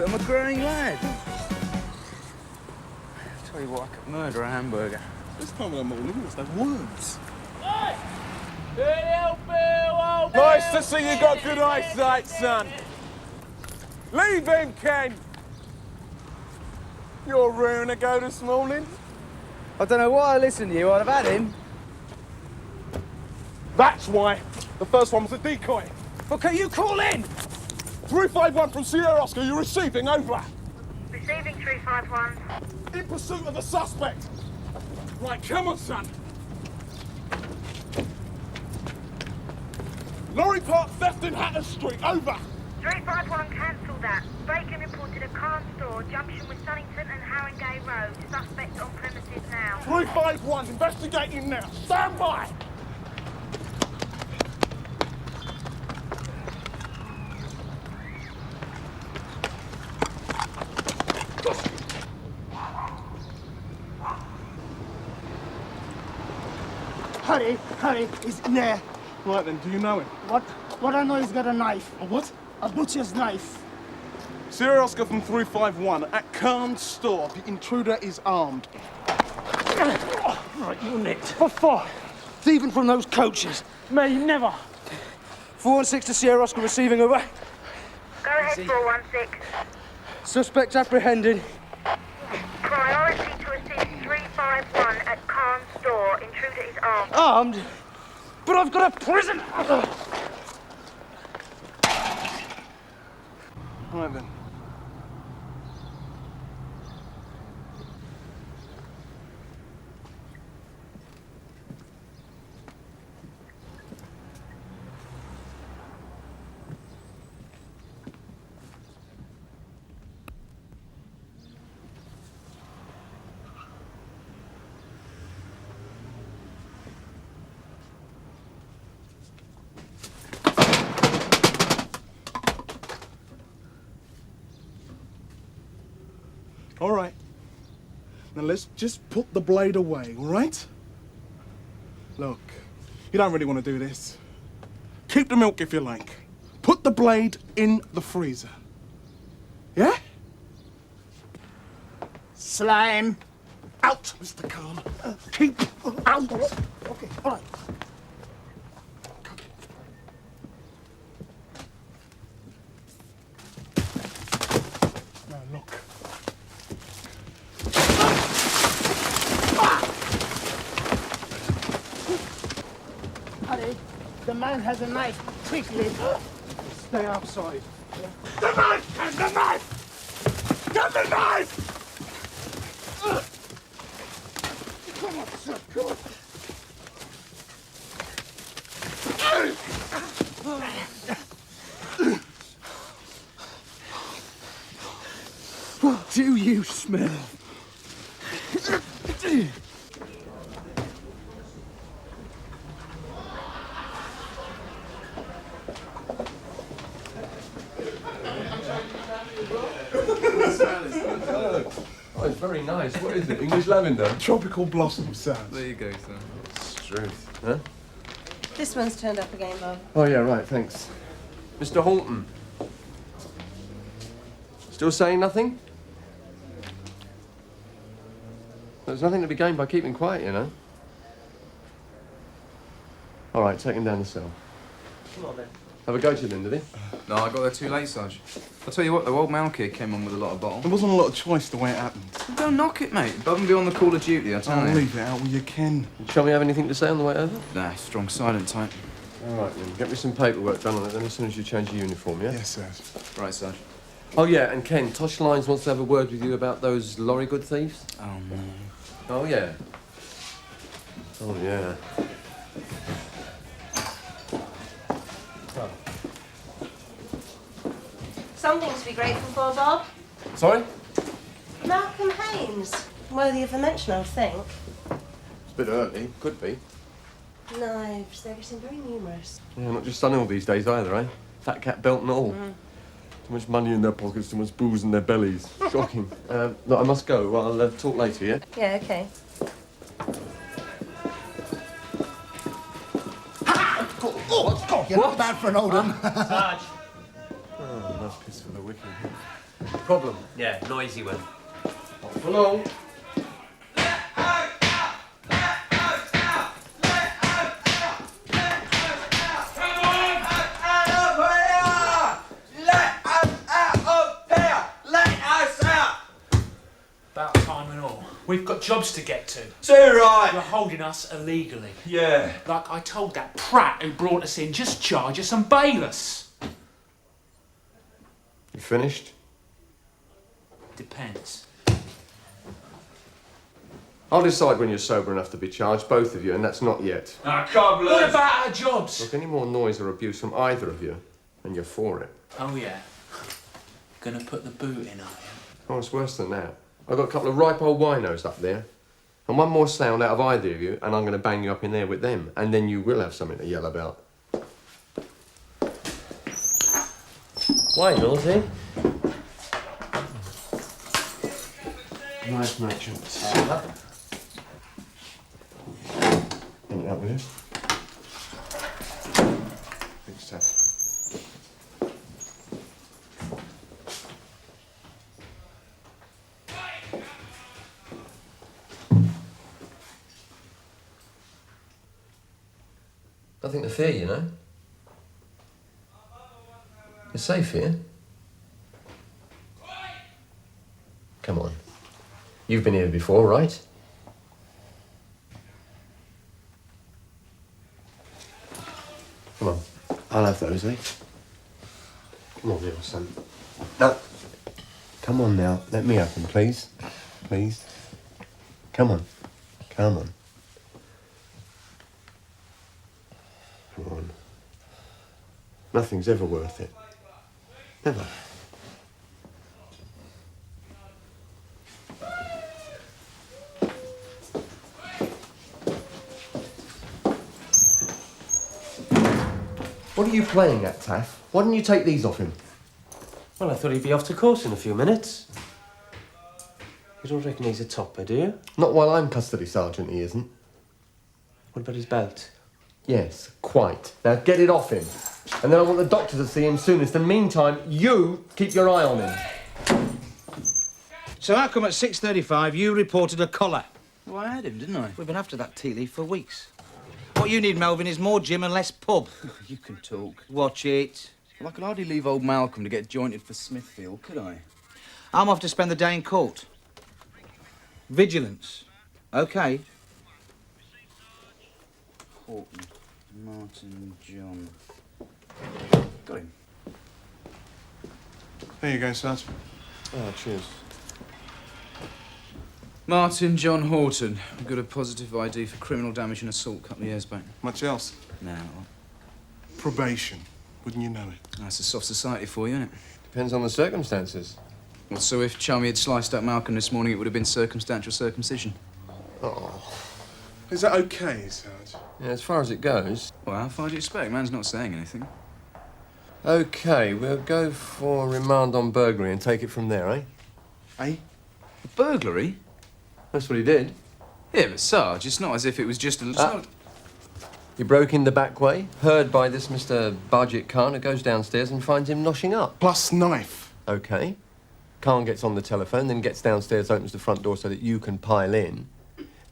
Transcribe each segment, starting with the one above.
outfit. I'm a growing lad. Tell you what, I could murder a hamburger. This time of the morning, what's that words? Hey! Nice to see you got good eyesight, son. Leave him, Ken. You're raring to go this morning. I don't know why I listened to you. I'd have had him. That's why. The first one was a decoy. But can you call in? 351 from Sierra Oscar, you're receiving, over. Receiving 351. In pursuit of the suspect. Right, come on, son. Lorry park theft in Hatter Street, over. 351, cancel that. Bacon reported a Khan store, junction with Sunnington and Haringey Road. Suspect on premises now. 351, investigating now. Stand by. Hurry, he's in there. Right then, do you know him? What I know, he's got a knife. A what? A butcher's knife. Sierra Oscar from 351, at Khan's store. The intruder is armed. Right, you nicked. What for? Thieving from those coaches. May never. 416 to Sierra Oscar receiving over. Go ahead, 416. Suspect apprehended. Priority to assist 351 at Khan's store. Intruder is armed. Armed? But I've got a prison! Right then. All right. Now let's just put the blade away, all right? Look, you don't really want to do this. Keep the milk if you like. Put the blade in the freezer. Yeah? Slime. Out, Mr. Khan. Keep out. Okay, all right. Now look. Hurry, the man has a knife. Quickly. Stay outside. The knife! Get the knife! Get the knife! Come on, sir, come on. What do you smell? Oh, it's very nice. What is it? English lavender? Tropical blossom sounds. There you go, sir. Struth. Huh? This one's turned up again, Bob. Oh, yeah, right, thanks. Mr. Halton. Still saying nothing? There's nothing to be gained by keeping quiet, you know. All right, take him down the cell. Come on, then. Have a go to him, did he? No, I got there too late, Sarge. I'll tell you what, the old Mal kid came on with a lot of bottle. There wasn't a lot of choice the way it happened. Well, don't knock it, mate. Above and beyond the call of duty, I tell I'll you. leave it out where you can. Shall we have anything to say on the way over? Nah, strong silent type. All right, then. Get me some paperwork done on it then as soon as you change your uniform, yeah? Yes, sir. Right, Sarge. Oh, yeah, and Ken, Tosh Lyons wants to have a word with you about those lorry good thieves. Oh, no. Oh, yeah. Oh, yeah. Something to be grateful for, Bob. Sorry? Malcolm Haynes. Worthy of a mention, I think. It's a bit early. Could be. Knives, they seem very numerous. Yeah, not just Sunhill these days either, eh? Fat cat belt and all. Too much money in their pockets, too much booze in their bellies. Shocking. Look, I must go. Well, I'll talk later, yeah? Yeah, okay. You're not bad for an old one. Oh, enough piss for the wicked. problem? Yeah, noisy one. Not for long. About time and all. We've got jobs to get to. Too right. You're holding us illegally. Yeah. Like I told that prat who brought us in, just charge us and bail us. You finished? Depends. I'll decide when you're sober enough to be charged, both of you, and that's not yet. I can't believe. What about our jobs? Look, any more noise or abuse from either of you, and you're for it. Oh yeah. Gonna put the boot in, are you? Oh, it's worse than that. I've got a couple of ripe old winos up there, and one more sound out of either of you, and I'm going to bang you up in there with them, and then you will have something to yell about. Why, Naughty? Nice merchants. Anything up with you? Big stuff. Nothing to fear, you know. You're safe here. Come on. You've been here before, right? Come on. I'll have those, eh? Come on, little son. No. Come on now. Let me have them, please. Please. Come on. Come on. Come on. Nothing's ever worth it. Never. What are you playing at, Taff? Why didn't you take these off him? Well, I thought he'd be off to course in a few minutes. You don't reckon he's a topper, do you? Not while I'm custody sergeant, he isn't. What about his belt? Yes, quite. Now get it off him. And then I want the doctor to see him soonest. In the meantime, you keep your eye on him. So how come at 6:35 you reported a collar? Well, I had him, didn't I? We've been after that tea leaf for weeks. What you need, Melvin, is more gym and less pub. You can talk. Watch it. Well, I could hardly leave old Malcolm to get jointed for Smithfield, could I? I'm off to spend the day in court. Vigilance. OK. Horton, Martin, John. Got him. There you go, Sarge. Oh, cheers. Martin John Horton. We got a positive ID for criminal damage and assault a couple of years back. Much else? No. Probation. Wouldn't you know it? That's a soft society for you, isn't it? Depends on the circumstances. Well, so if Chummy had sliced up Malcolm this morning, it would have been circumstantial circumcision. Oh. Is that okay, Sarge? Yeah, as far as it goes. Well, how far do you expect? Man's not saying anything. OK, we'll go for remand on burglary and take it from there, eh? Eh? Burglary? That's what he did. Yeah, but Sarge, it's not as if it was just a... He broke in the back way, heard by this Mr. Budget Khan, who goes downstairs and finds him noshing up. Plus knife. OK. Khan gets on the telephone, then gets downstairs, opens the front door so that you can pile in.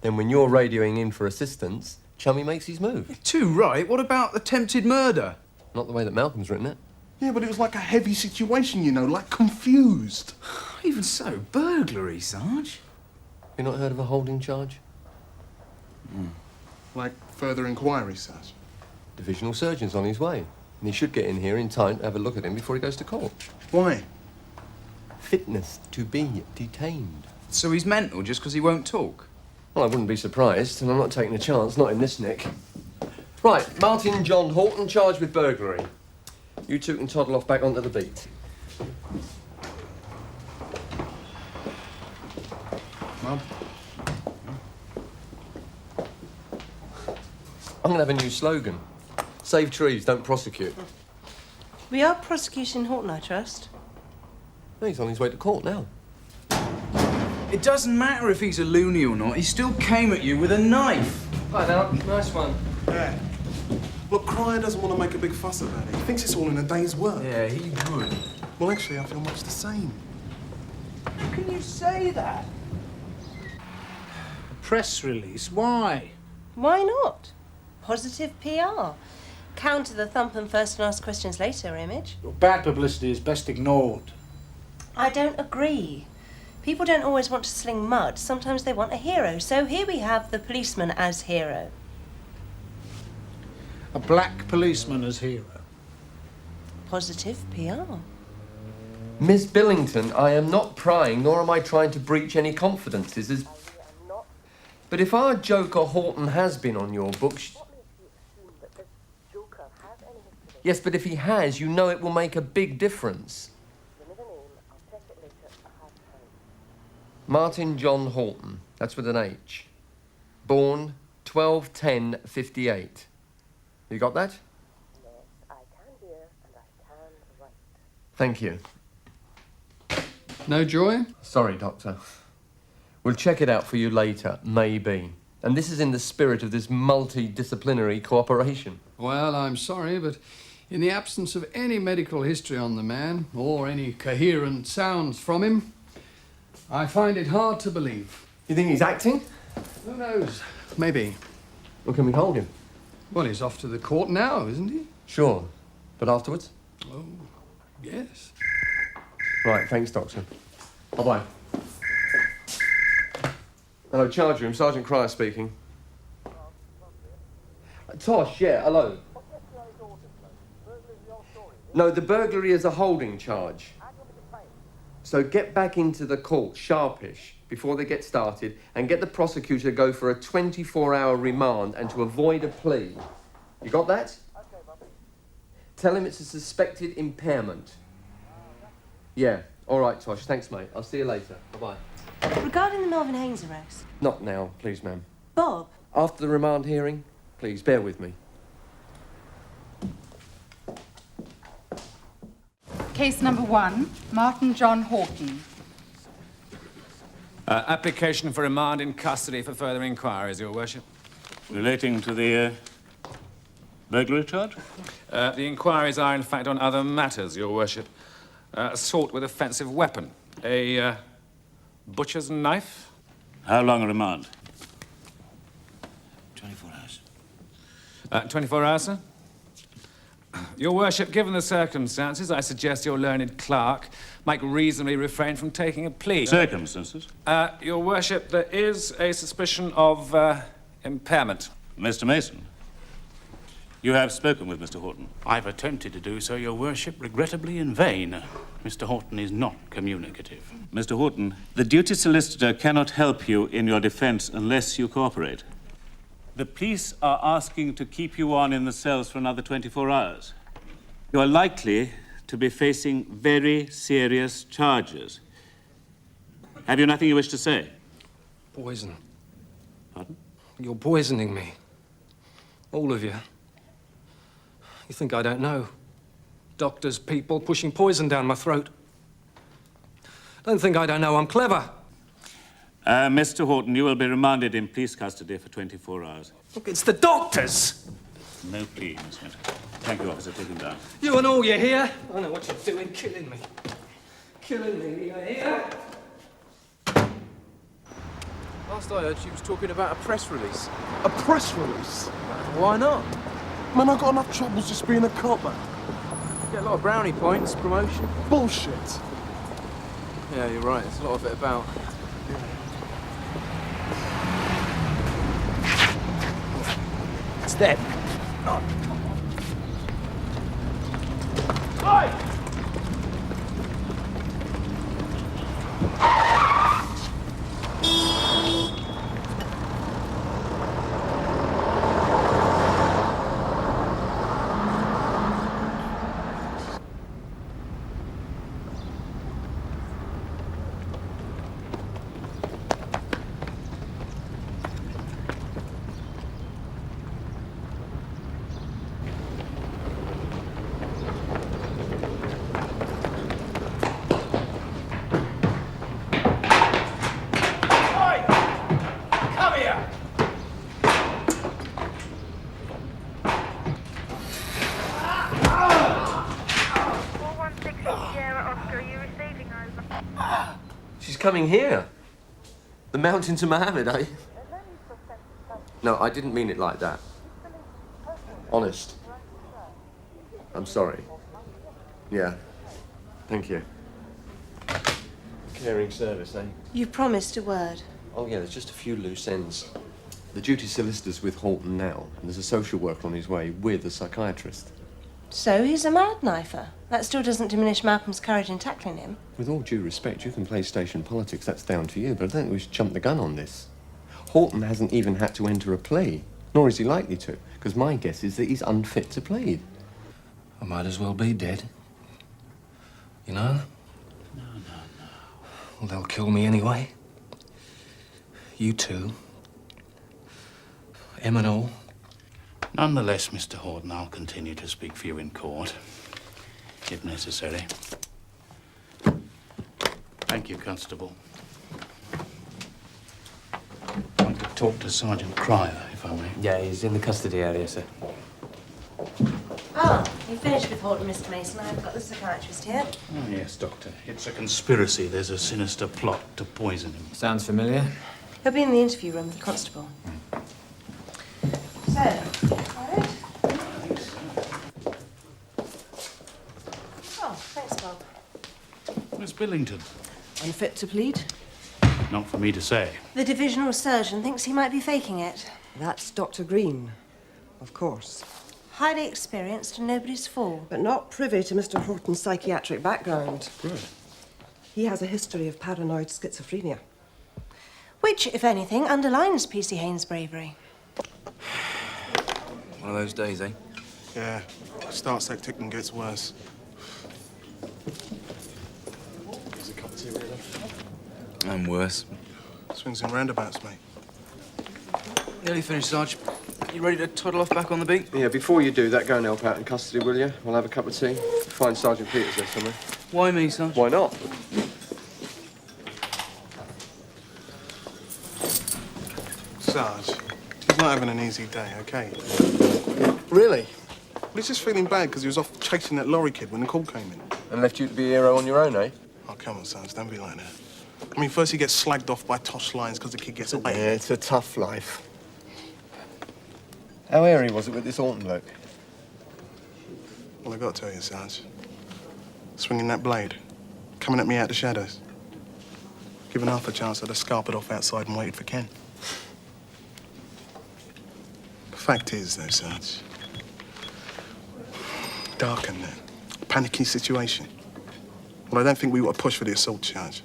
Then when you're radioing in for assistance, Chummy makes his move. Too right. What about attempted murder? Not the way that Malcolm's written it. Yeah, but it was like a heavy situation, you know, like confused. Even so, burglary, Sarge. You not heard of a holding charge? Like further inquiry, Sarge. Divisional surgeon's on his way. And he should get in here in time to have a look at him before he goes to court. Why? Fitness to be detained. So he's mental just because he won't talk? Well, I wouldn't be surprised, and I'm not taking a chance, not in this nick. Right, Martin John Horton, charged with burglary. You two can toddle off back onto the beat. Mum? I'm going to have a new slogan. Save trees, don't prosecute. We are prosecuting Horton, I trust. He's on his way to court now. It doesn't matter if he's a loony or not. He still came at you with a knife. Hi, now. Nice one. Yeah. Look, Cryer doesn't want to make a big fuss about it. He thinks it's all in a day's work. Yeah, he would. Well, actually, I feel much the same. How can you say that? A press release? Why? Why not? Positive PR. Counter the thump and first and ask questions later image. Bad publicity is best ignored. I don't agree. People don't always want to sling mud. Sometimes they want a hero. So here we have the policeman as hero. A black policeman as hero. Positive PR. Miss Billington, I am not prying, nor am I trying to breach any confidences. But if our Joker Horton has been on your books... Yes, but if he has, you know it will make a big difference. Martin John Horton. That's with an H. Born 12/10/58. You got that? Yes, I can hear and I can write. Thank you. No joy? Sorry, Doctor. We'll check it out for you later, maybe. And this is in the spirit of this multidisciplinary cooperation. Well, I'm sorry, but in the absence of any medical history on the man, or any coherent sounds from him, I find it hard to believe. You think he's acting? Who knows? Maybe. Or can we hold him? Well, he's off to the court now, isn't he? Sure. But afterwards? Oh, yes. Right, thanks, Doctor. Bye-bye. Hello, charge room. Sergeant Cryer speaking. Tosh, yeah, hello. No, the burglary is a holding charge. So get back into the court sharpish before they get started and get the prosecutor to go for a 24-hour remand and to avoid a plea. You got that? Tell him it's a suspected impairment. Yeah, all right, Tosh. Thanks, mate. I'll see you later. Bye-bye. Regarding the Melvin Haynes arrest. Not now, please, ma'am. Bob. After the remand hearing, please, bear with me. Case number 1, Martin John Horton. Application for remand in custody for further inquiries, Your Worship. Relating to the burglary charge? The inquiries are, in fact, on other matters, Your Worship. Assault with offensive weapon. A butcher's knife. How long a remand? 24 hours. 24 hours, sir? Your Worship, given the circumstances, I suggest your learned clerk might reasonably refrain from taking a plea. Circumstances? Your Worship, there is a suspicion of impairment. Mr. Mason, you have spoken with Mr. Horton. I've attempted to do so, Your Worship, regrettably in vain. Mr. Horton is not communicative. Mr. Horton, the duty solicitor cannot help you in your defense unless you cooperate. The police are asking to keep you on in the cells for another 24 hours. You are likely to be facing very serious charges. Have you nothing you wish to say? Poison. Pardon? You're poisoning me. All of you. You think I don't know? Doctors, people pushing poison down my throat. Don't think I don't know I'm clever. Mr. Horton, you will be remanded in police custody for 24 hours. Look, it's the doctors! No plea, Miss Smith. Thank you, officer. Take him down. You and all you here. I know what you're doing, killing me. Killing me, you hear? Last I heard, she was talking about a press release. A press release? Why not? Man, I got enough troubles just being a cop, man. Get a lot of brownie points, promotion. Bullshit. Yeah, you're right. There's a lot of it about. It's them. coming here. The mountain to Mohammed, eh? No, I didn't mean it like that. Honest. I'm sorry. Yeah. Thank you. Caring service, eh? You promised a word. Oh, yeah, there's just a few loose ends. The duty solicitor's with Horton now, and there's a social worker on his way with a psychiatrist. So he's a mad knifer. That still doesn't diminish Malcolm's courage in tackling him. With all due respect, you can play station politics, that's down to you, but I don't think we should jump the gun on this. Horton hasn't even had to enter a plea, nor is he likely to, because my guess is that he's unfit to plead. I might as well be dead. You know? No. Well, they'll kill me anyway. You too. Em and all. Nonetheless, Mr. Horton, I'll continue to speak for you in court, if necessary. Thank you, Constable. I could talk to Sergeant Cryer, if I may. Yeah, he's in the custody area, sir. Ah, you finished with Horton, Mr. Mason. I've got the psychiatrist here. Oh, yes, Doctor. It's a conspiracy. There's a sinister plot to poison him. Sounds familiar. He'll be in the interview room with the constable. So, all right? Oh, thanks, Bob. Miss Billington. Unfit to plead? Not for me to say. The divisional surgeon thinks he might be faking it. That's Dr. Green, of course. Highly experienced and nobody's fool. But not privy to Mr. Horton's psychiatric background. Good. He has a history of paranoid schizophrenia. Which, if anything, underlines P.C. Haynes' bravery. One of those days, eh? Yeah. Starts hectic and gets worse. Here's a cup of tea, really. And worse. Swings and roundabouts, mate. Nearly finished, Sarge. You ready to toddle off back on the beat? Yeah, before you do that, go and help out in custody, will you? We'll have a cup of tea. Find Sergeant Peters there somewhere. Why me, Sarge? Why not? Sarge, he's not having an easy day, okay? Really? Well, he's just feeling bad because he was off chasing that lorry kid when the call came in. And left you to be a hero on your own, eh? Oh, come on, Sarge, don't be like that. I mean, first he gets slagged off by Tosh Lines because the kid gets away. Yeah, it's a tough life. How airy was it with this Horton bloke? Well, I got to tell you, Sarge. Swinging that blade, coming at me out the shadows. Given half a chance, I'd have scarpered off outside and waited for Ken. The fact is, though, Sarge, dark and panicky situation. Well, I don't think we ought to push for the assault charge.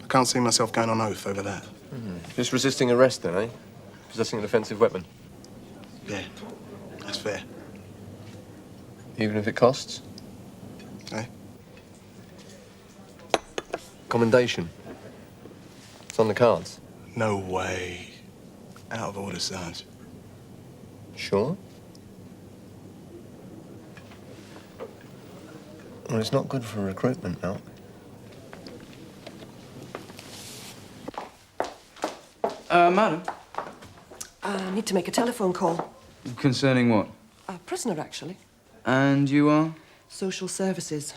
I can't see myself going on oath over that. Just resisting arrest, then, eh? Possessing an offensive weapon. Yeah, that's fair. Even if it costs? Eh? Commendation. It's on the cards. No way. Out of order, Sarge. Sure? Well, it's not good for recruitment, Malk. Madam? I need to make a telephone call. Concerning what? A prisoner, actually. And you are? Social services.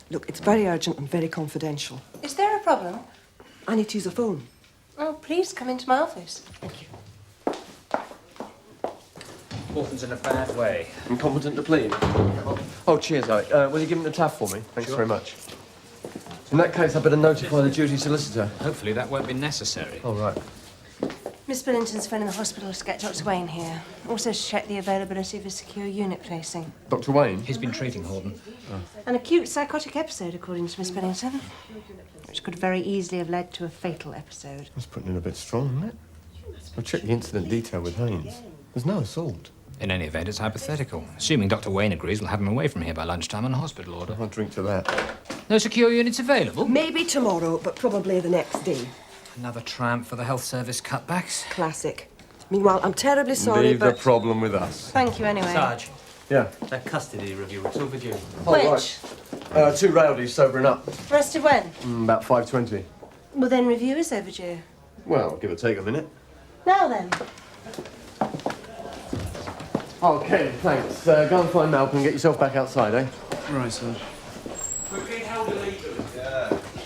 Look, it's very urgent and very confidential. Is there a problem? I need to use a phone. Oh, please come into my office. Thank you. Horton's in a bad way. Incompetent to plead. Oh, cheers, Alec. Will you give him the tab for me? Thanks very much. In that case, I better notify the duty solicitor. Hopefully that won't be necessary. All right. Miss Billington's phoning the hospital to get Dr. Wayne here. Also to check the availability of a secure unit placing. Dr. Wayne? He's been treating Horton. An acute psychotic episode, according to Miss Billington, which could very easily have led to a fatal episode. That's putting it a bit strong, isn't it? I've checked the incident detail with Haynes. There's no assault. In any event, it's hypothetical. Assuming Dr. Wayne agrees, we'll have him away from here by lunchtime on a hospital order. I'll drink to that. No secure units available? Maybe tomorrow, but probably the next day. Another tramp for the health service cutbacks? Classic. Meanwhile, I'm terribly sorry, Leave but... the problem with us. Thank you, anyway. Sarge. Yeah? That custody review, it's overdue. Which? Two rowdies sobering up. Arrested when? About 5:20. Well, then review is overdue. Well, give or take a minute. Now then. Okay, thanks. Go and find Malcolm and get yourself back outside, eh? Right, Sarge. We're being held illegally.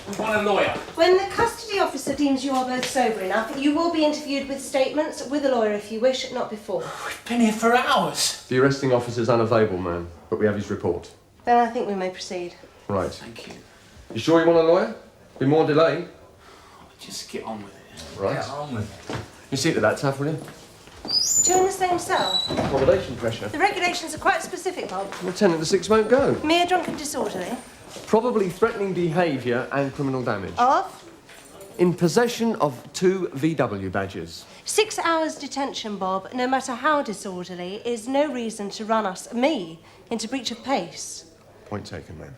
We want a lawyer. When the custody officer deems you are both sober enough, you will be interviewed with statements, with a lawyer if you wish, not before. We've been here for hours. The arresting officer's unavailable, ma'am, but we have his report. Then I think we may proceed. Right. Thank you. You sure you want a lawyer? Be more delay. Just get on with it. Right. Get on with it. You see to that, Taff, will you? Two in the same cell. Accommodation pressure. The regulations are quite specific, Bob. Lieutenant, the 6 won't go. Mere drunken disorderly. Probably threatening behaviour and criminal damage. Of? In possession of 2 VW badges. 6 hours detention, Bob, no matter how disorderly, is no reason to run me, into breach of pace. Point taken, ma'am.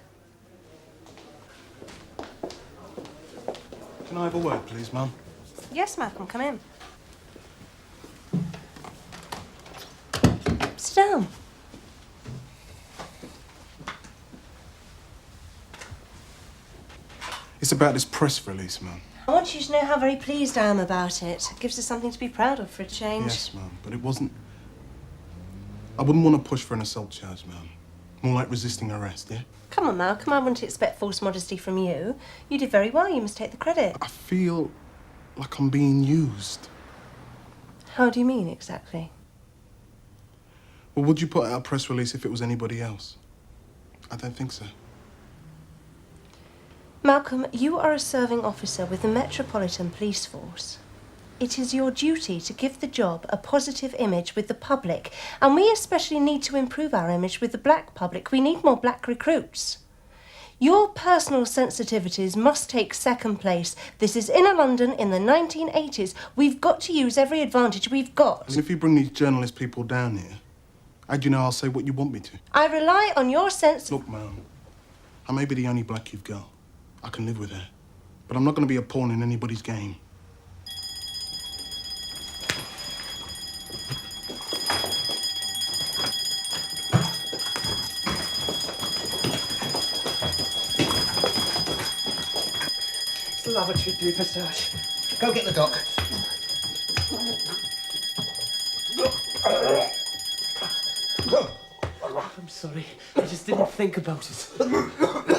Can I have a word, please, Mum? Yes, Malcolm, come in. Sit down. It's about this press release, Mum. I want you to know how very pleased I am about it. It gives us something to be proud of for a change. Yes, Mum, but it wasn't... I wouldn't want to push for an assault charge, Mum. More like resisting arrest, yeah? Come on, Malcolm, I wouldn't expect false modesty from you. You did very well, you must take the credit. I feel like I'm being used. How do you mean, exactly? Well, would you put out a press release if it was anybody else? I don't think so. Malcolm, you are a serving officer with the Metropolitan Police Force. It is your duty to give the job a positive image with the public, and we especially need to improve our image with the black public. We need more black recruits. Your personal sensitivities must take second place. This is inner London in the 1980s. We've got to use every advantage we've got. And if you bring these journalist people down here, how do you know I'll say what you want me to? I rely on your sense... Look, Mum, I may be the only black you've got. I can live with that. But I'm not going to be a pawn in anybody's game. It's the lavatory deeper search. Go get the doc. I'm sorry. I just didn't think about it.